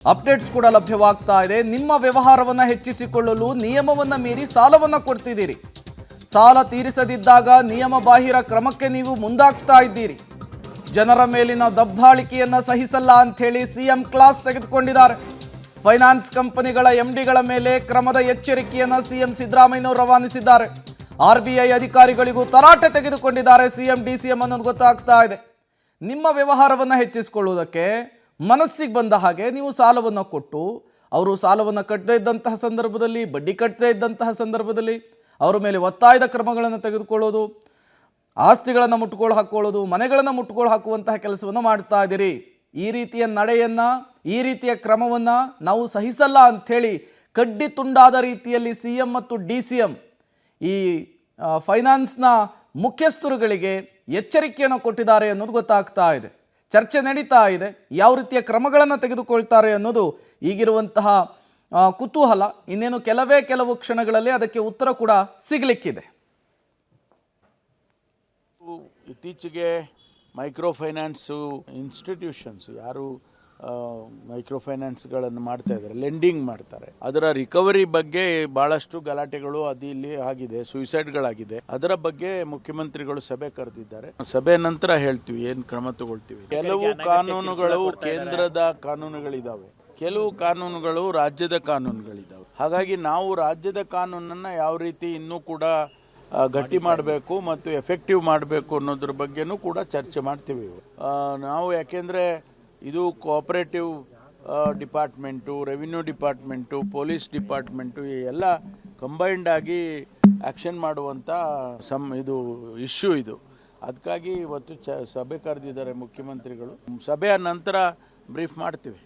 Updates ಕೂಡ ಲಭ್ಯವಾಗ್ತಾ ಇದೆ. ನಿಮ್ಮ ವ್ಯವಹಾರವನ್ನು ಹೆಚ್ಚಿಸಿಕೊಳ್ಳಲು ನಿಯಮವನ್ನು ಮೀರಿ ಸಾಲವನ್ನು ಕೊಡ್ತಿದ್ದೀರಿ. ಸಾಲ ತೀರಿಸದಿದ್ದಾಗ ನಿಯಮ ಬಾಹಿರ ಕ್ರಮಕ್ಕೆ ನೀವು ಮುಂದಾಗ್ತಾ ಇದ್ದೀರಿ. ಜನರ ಮೇಲಿನ ದಬ್ಬಾಳಿಕೆಯನ್ನು ಸಹಿಸಲ್ಲ ಅಂಥೇಳಿ ಸಿಎಂ ಕ್ಲಾಸ್ ತೆಗೆದುಕೊಂಡಿದ್ದಾರೆ. ಫೈನಾನ್ಸ್ ಕಂಪನಿಗಳ ಎಂಡಿಗಳ ಮೇಲೆ ಕ್ರಮದ ಎಚ್ಚರಿಕೆಯನ್ನು ಸಿಎಂ ಸಿದ್ದರಾಮಯ್ಯನವರು ರವಾನಿಸಿದ್ದಾರೆ. RBI ಅಧಿಕಾರಿಗಳಿಗೂ ತರಾಟೆ ತೆಗೆದುಕೊಂಡಿದ್ದಾರೆ ಸಿಎಂ DCM ಅನ್ನೋದು ಗೊತ್ತಾಗ್ತಾ ಇದೆ. ನಿಮ್ಮ ವ್ಯವಹಾರವನ್ನು ಹೆಚ್ಚಿಸಿಕೊಳ್ಳುವುದಕ್ಕೆ ಮನಸ್ಸಿಗೆ ಬಂದ ಹಾಗೆ ನೀವು ಸಾಲವನ್ನು ಕೊಟ್ಟು ಅವರು ಸಾಲವನ್ನು ಕಟ್ಟದೇ ಇದ್ದಂತಹ ಸಂದರ್ಭದಲ್ಲಿ, ಬಡ್ಡಿ ಕಟ್ಟದೇ ಇದ್ದಂತಹ ಸಂದರ್ಭದಲ್ಲಿ ಅವರ ಮೇಲೆ ಒತ್ತಾಯದ ಕ್ರಮಗಳನ್ನು ತೆಗೆದುಕೊಳ್ಳೋದು, ಆಸ್ತಿಗಳನ್ನು ಮುಟ್ಟುಗೋಲು ಹಾಕೊಳ್ಳೋದು, ಮನೆಗಳನ್ನು ಮುಟ್ಟುಗೋಲು ಹಾಕುವಂತಹ ಕೆಲಸವನ್ನು ಮಾಡ್ತಾ ಇದ್ದೀರಿ. ಈ ರೀತಿಯ ನಡೆಯನ್ನು, ಈ ರೀತಿಯ ಕ್ರಮವನ್ನು ನಾವು ಸಹಿಸಲ್ಲ ಅಂಥೇಳಿ ಕಡ್ಡಿ ತುಂಡಾದ ರೀತಿಯಲ್ಲಿ ಸಿಎಂ ಮತ್ತು DCM ಈ ಫೈನಾನ್ಸ್ನ ಮುಖ್ಯಸ್ಥರುಗಳಿಗೆ ಎಚ್ಚರಿಕೆಯನ್ನು ಕೊಟ್ಟಿದ್ದಾರೆ ಅನ್ನೋದು ಗೊತ್ತಾಗ್ತಾ ಇದೆ. ಚರ್ಚೆ ನಡೀತಾ ಇದೆ. ಯಾವ ರೀತಿಯ ಕ್ರಮಗಳನ್ನು ತೆಗೆದುಕೊಳ್ತಾರೆ ಅನ್ನೋದು ಈಗಿರುವಂತಹ ಕುತೂಹಲ. ಇನ್ನೇನು ಕೆಲವು ಕ್ಷಣಗಳಲ್ಲಿ ಅದಕ್ಕೆ ಉತ್ತರ ಕೂಡ ಸಿಗಲಿಕ್ಕಿದೆ. ಇತ್ತೀಚೆಗೆ ಮೈಕ್ರೋ ಫೈನಾನ್ಸು ಇನ್ಸ್ಟಿಟ್ಯೂಷನ್ಸ್ ಯಾರು ಮೈಕ್ರೋ ಫೈನಾನ್ಸ್ಗಳನ್ನು ಮಾಡ್ತಾ ಇದ್ದಾರೆ, ಲೆಂಡಿಂಗ್ ಮಾಡ್ತಾರೆ, ಅದರ ರಿಕವರಿ ಬಗ್ಗೆ ಭಾಳಷ್ಟು ಗಲಾಟೆಗಳು ಅದು ಇಲ್ಲಿ ಆಗಿದೆ, ಸುಯಿಸೈಡ್ಗಳಾಗಿದೆ. ಅದರ ಬಗ್ಗೆ ಮುಖ್ಯಮಂತ್ರಿಗಳು ಸಭೆ ಕರೆದಿದ್ದಾರೆ. ಸಭೆ ನಂತರ ಹೇಳ್ತೀವಿ ಏನು ಕ್ರಮ ತಗೊಳ್ತೀವಿ. ಕೆಲವು ಕಾನೂನುಗಳು ಕೇಂದ್ರದ ಕಾನೂನುಗಳಿದ್ದಾವೆ, ಕೆಲವು ಕಾನೂನುಗಳು ರಾಜ್ಯದ ಕಾನೂನುಗಳಿದ್ದಾವೆ. ಹಾಗಾಗಿ ನಾವು ರಾಜ್ಯದ ಕಾನೂನನ್ನು ಯಾವ ರೀತಿ ಇನ್ನೂ ಕೂಡ ಗಟ್ಟಿ ಮಾಡಬೇಕು ಮತ್ತು ಎಫೆಕ್ಟಿವ್ ಮಾಡಬೇಕು ಅನ್ನೋದ್ರ ಬಗ್ಗೆನೂ ಕೂಡ ಚರ್ಚೆ ಮಾಡ್ತೀವಿ. ನಾವು ಯಾಕೆಂದರೆ ಇದು cooperative department, revenue department, police department ಎಲ್ಲ ಕಂಬೈನ್ಡ್ ಆಗಿ ಆ್ಯಕ್ಷನ್ ಮಾಡುವಂಥ ಇದು ಇಶ್ಯೂ ಇದು. ಅದಕ್ಕಾಗಿ ಇವತ್ತು ಸಭೆ ಕರೆದಿದ್ದಾರೆ ಮುಖ್ಯಮಂತ್ರಿಗಳು. ಸಭೆಯ ನಂತರ ಬ್ರೀಫ್ ಮಾಡ್ತೀವಿ.